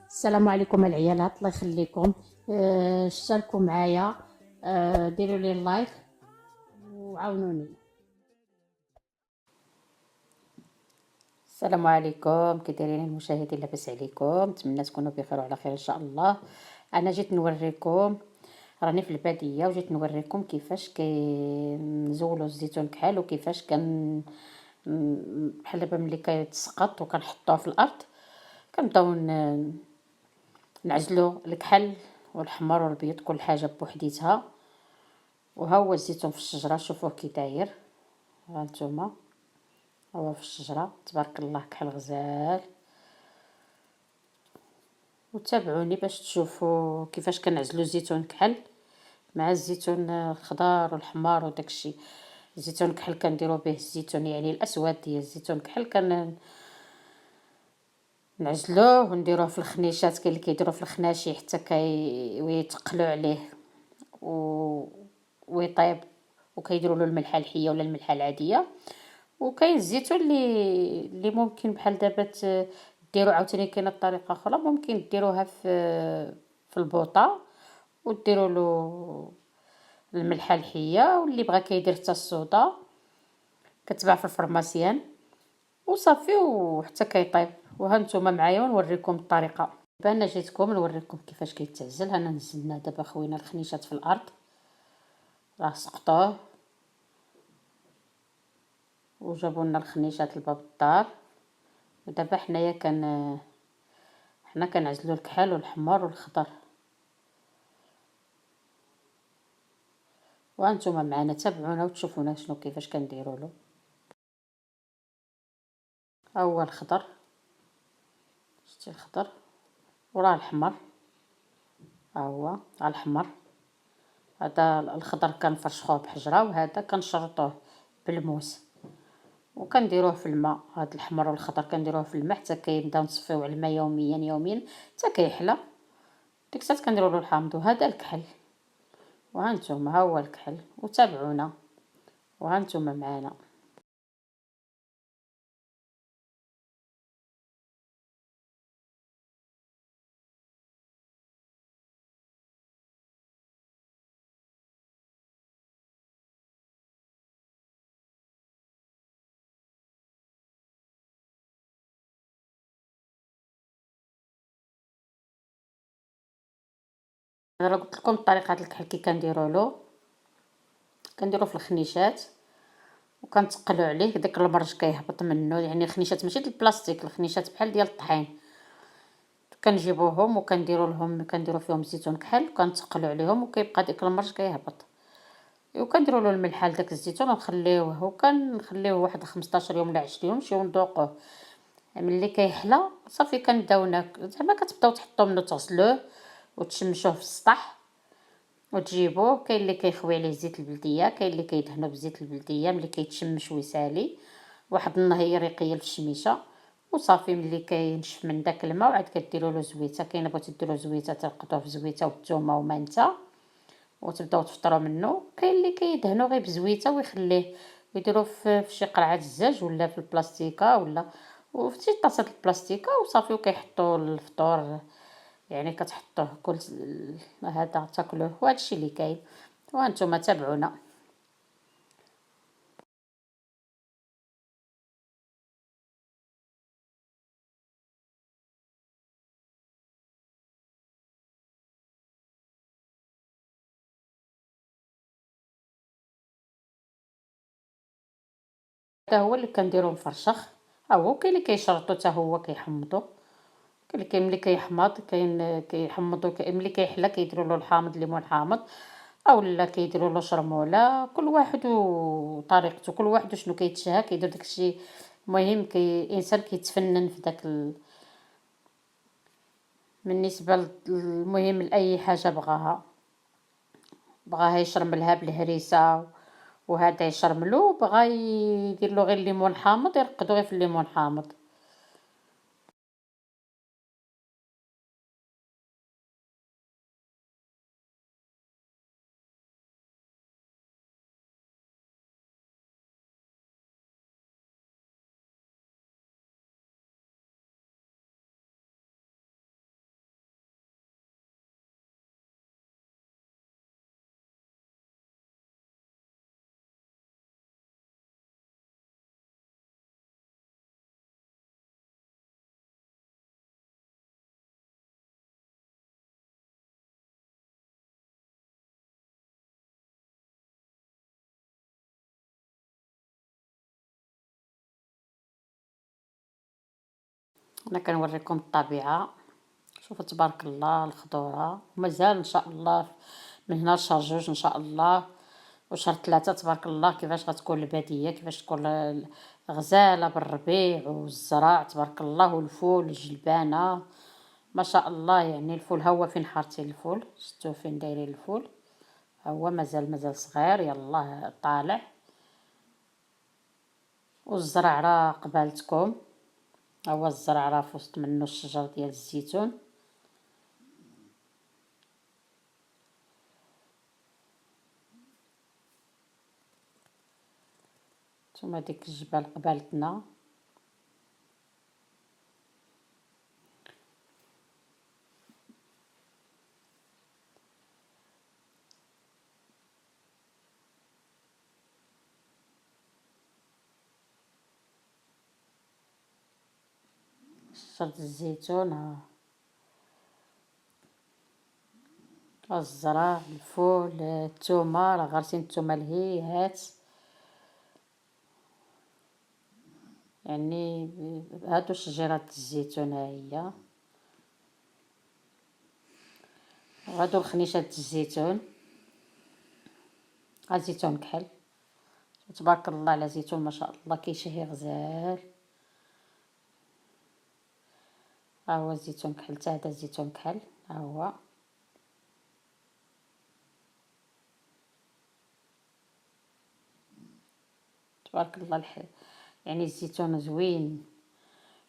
السلام عليكم العيالات، الله يخليكم. اشتركوا معايا، ديروا لي اللايك وعاونوني. السلام عليكم، كي دايرين المشاهدين؟ لاباس عليكم؟ نتمنى تكونوا بخير وعلى خير ان شاء الله. انا جيت نوريكم، راني في الباديه وجيت نوريكم كيفاش كنزولوا الزيتون كحل وكيفاش بحال دابا ملي كيتسقط وكنحطوه في الارض كنبداو نعزلوا الكحل والحمر والبيض كل حاجه بوحديتها. وها هو الزيتون في الشجره، شوفوه كي داير، ها نتوما هو في الشجره تبارك الله كحل غزال. وتابعوني باش تشوفوا كيفاش كنعزلوا الزيتون كحل مع الزيتون الخضار والحمار وداكشي. الزيتون كحل كنديروا به الزيتون يعني الاسود ديال الزيتون كحل نعزلوه ونديروه في الخنيشات، كاين اللي كيديروا في الخناشي حتى ويتقلوا عليه ويطيب، وكيديروا له الملحه الحيه ولا الملحه العاديه. وكاين الزيتون اللي ممكن بحال دابا ديروا عاوتاني، كاينه طريقه اخرى ممكن ديروها في البوطه وديروا له الملحه الحيه، واللي بغى كيدير حتى الصودا كتباع في الفرماسيان وصافي وحتى كيطيب. وها نتوما معايا ونوريكم الطريقه. دابا انا جيتكم نوريكم كيفاش كيتعزل. انا نزلنا دابا خوينا الخنيشات في الارض، راه سقطوه وجابوا لنا الخنيشات لباب الدار. ودابا حنا كنعزلوا الكحل والحمر والخضر. وانتم معنا تابعونا وتشوفونا شنو كيفاش كنديروا له. ها هو الخضر، شتي الخضر، وراه الحمر، ها هو الحمر. هذا الخضر كنفرشخوه بحجره، وهذا كنشرطوه بالموس وكنديروه في الماء. هذا الحمر والخضر كنديروه في الماء حتى كيبداو نصفيوه على الماء يوميا حتى كيحلى، ديك الساعه كنديروا له الحامض. وهذا الكحل، وها نتوما ها هو الكحل. وتابعونا وها نتوما معانا. انا قلت لكم طريقه الكحل كي كنديروا في الخنيشات وكنتقلوا عليه داك المرج كيهبط منه، يعني الخنيشات ماشي ديال البلاستيك، الخنيشات بحال ديال الطحين. كنجيبوهم كنديروا فيهم الزيتون كحل وكنتقلوا عليهم وكيبقى داك المرج كيهبط. وكنديروا له الملح لداك الزيتون ونخليوه، وكنخليوه واحد 15 يوم ولا 20 يوم نمشيو نذوقوه. ملي كيحلى صافي كنبداو زعما كتبداو تحطوا منه تغسلوه وتشمشوه في السطح وتجيبوه. كاين اللي كيخوي عليه زيت البلديه، كاين اللي كيدهنو بزيت البلديه. ملي كيتشمش ويسالي واحد النهير يقيل في الشميشه وصافي. ملي كينشف من داك الماء وعاد كديروا له زويته. كاين بغيتو ديروا زويته تلقطوه في زويته والثومه ومانتا وتبداو تفطروا منه. كاين اللي كيدهنو غير بزويته ويخليه ويديروه في شي قرعه الزاج ولا في البلاستيكه ولا وفي شي طاسه البلاستيكه وصافي. وكيحطوا الفطور، يعني كتحطوه كل هذا تاكلوه. وهذا الشيء اللي كاين. وانتم تابعونا. هذا هو اللي كنديرو مفرشخ. ها هو كاين اللي كيشرطو حتى هو كيحمضو، كاين ملي كيحمض كاين كيحمضو، ملي كيحلى كيديروا له الحامض ليمون حامض اولا كيديروا له شرموله. كل واحد وطريقته، كل واحد شنو كيتشهى كيدير داكشي. المهم الانسان كيتفنن في داك بالنسبه المهم لاي حاجه بغاها يشرملها بالهريسه وهذا يشرملو، بغا يدير له غير الليمون حامض يرقدو غير في الليمون حامض. انا كنوريكم الطبيعه. شوفوا تبارك الله الخضوره، ومازال ان شاء الله من هنا لشهر جوج ان شاء الله وشهر ثلاثة تبارك الله كيفاش غتكون الباديه، كيفاش تكون غزاله بالربيع والزرع تبارك الله، والفول الجلبانه ما شاء الله. يعني الفول ها هو فين حارتي الفول، شفتوا فين دايرين الفول، ها هو مازال صغير يلاه طالع. والزرع راه قبالتكم، ها هو الزرع راه في وسط منه الشجر ديال الزيتون. نتوما ديك الجبال قبالتنا. شجرة الزيتون ها، الزرع الفول الثومه راه غارسين الثومه لهيهات. يعني هادو شجيرات الزيتون ها هي، وهادو الخنيشات الزيتون. ها زيتون كحل تبارك الله على زيتون ما شاء الله كيشهي غزال. ها هو الزيتون كحل تا هذا الزيتون كحل ها هو. تبارك الله يعني الزيتون زوين.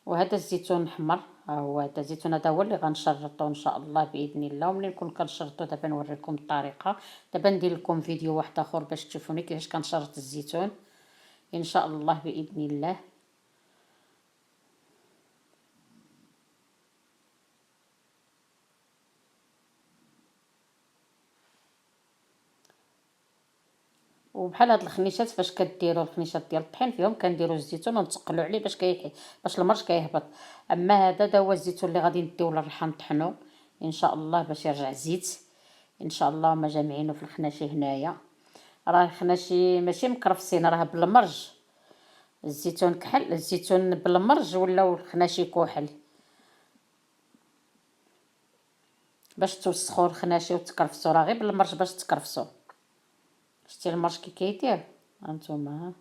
وهذا الزيتون احمر ها هو، هذا الزيتون هذا هو اللي غنشرطو ان شاء الله باذن الله. وملي نكون كنشرطو دابا نوريكم الطريقه. دابا ندير لكم فيديو واحد اخر باش تشوفوني كيفاش كنشرط الزيتون ان شاء الله باذن الله. وبحال هاد الخنيشات فاش كديروا الخنيشات ديال الطحين فيهم كنديروا الزيتون ونتقلوا عليه باش باش المرش كيهبط. اما هذا دا هو الزيتون اللي غادي نديو للريحه نطحنو ان شاء الله باش يرجع زيت ان شاء الله. ما جامعينه في الخناشي هنايا، راه الخناشي ماشي مكرفسين راه بالمرج. الزيتون كحل، الزيتون بالمرج ولا الخناشي كحل باش توسخوا الخناشي وتكرفسوا، راه غير بالمرج باش تكرفسوا. شتي المرج كي كيدير هانتوما.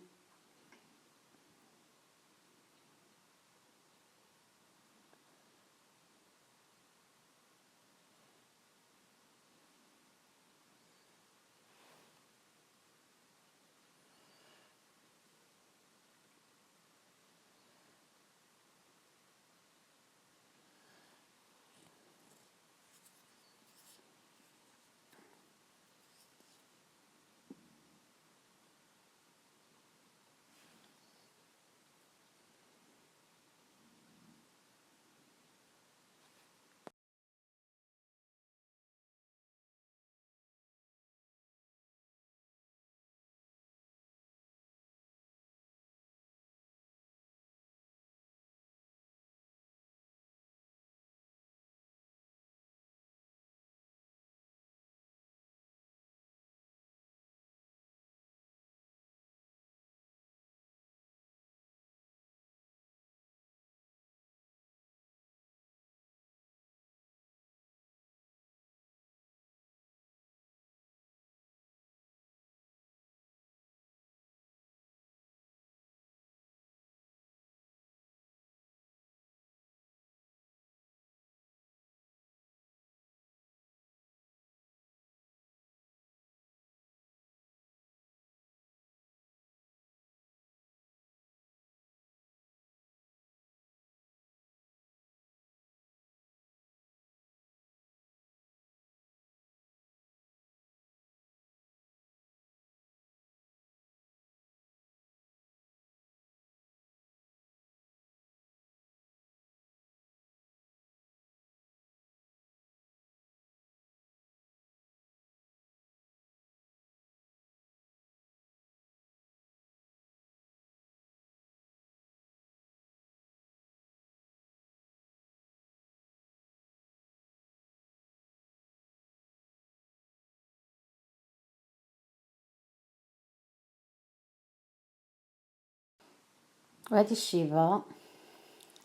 وهذه الشيبه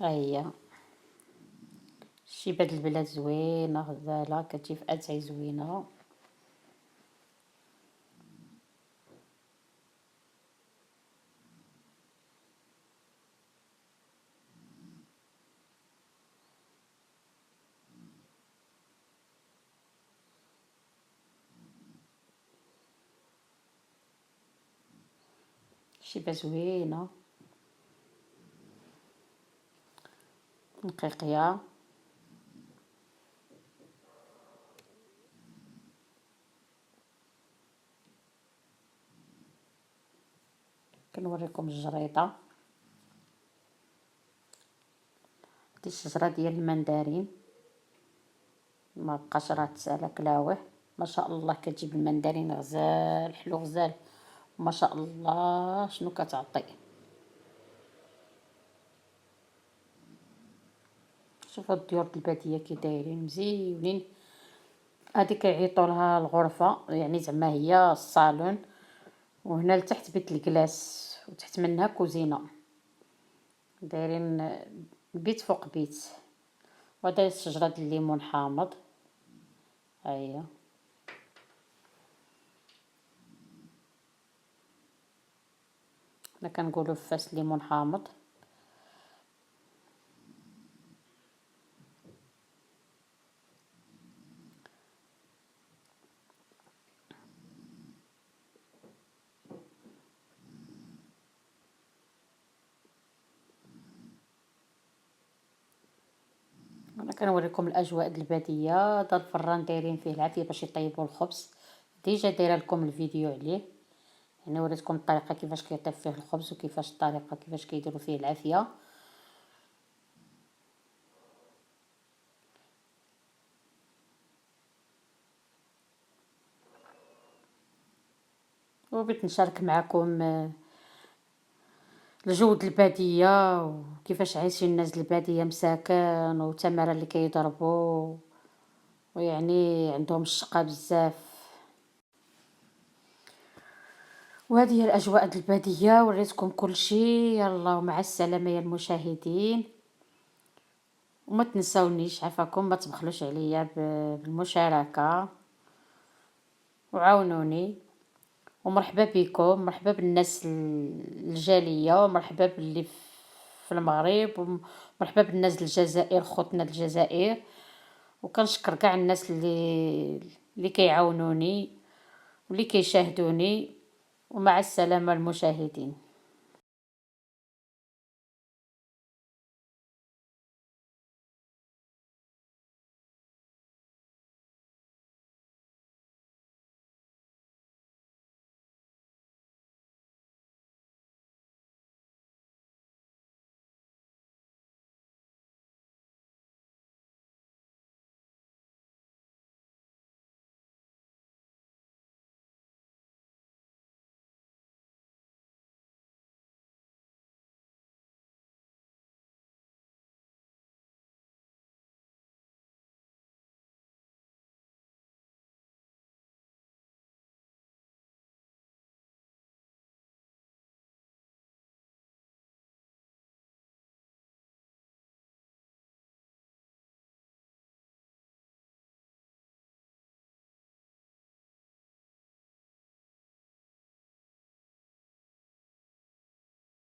ها هي شي بهاد البلاد زوينه غزاله، كتجي في اتاي زوينه. شي زوينه نقيقيه. كنوريكم الجريده دي الشجره ديال المندرين، ما بقاش راه تسالى كلاوه. ما شاء الله كتجيب المندرين غزال حلو غزال، ما شاء الله شنو كتعطي. شوفوا الديور د الباديه كي دايرين مزيونين. هادي كيعيطوا لها الغرفه، يعني زعما هي الصالون، وهنا لتحت بيت الكلاس، وتحت منها كوزينه، دايرين بيت فوق بيت. وهذا الشجره د الليمون حامض، هيا حنا كنقولوا فاس الليمون حامض. انا كنوريكم الاجواء د الباديه. هذا الفران دايرين فيه العافيه باش يطيبوا الخبز، ديجا دايره لكم الفيديو عليه، يعني وريتكم الطريقه كيفاش كيطيب فيه الخبز، وكيفاش الطريقه كيفاش كيديروا فيه العافيه. وبغيت نشارك معكم الجو د الباديه، وكيفاش عايشين الناس د الباديه مساكن وتماره اللي كيضربوا، ويعني عندهم الشقه بزاف. وهذه هي الاجواء د الباديه، وريتكم كل شيء. يلا ومع السلامه يا المشاهدين، وما تنساونيش عفاكم، ما تبخلوش عليا بالمشاركه وعاونوني. ومرحبا بكم، مرحبا بالناس الجاليه، ومرحبا باللي في المغرب، ومرحبا بالناس الجزائر، خوتنا الجزائر. وكنشكر كاع الناس اللي كيعاونوني واللي كيشاهدوني. ومع السلامه المشاهدين.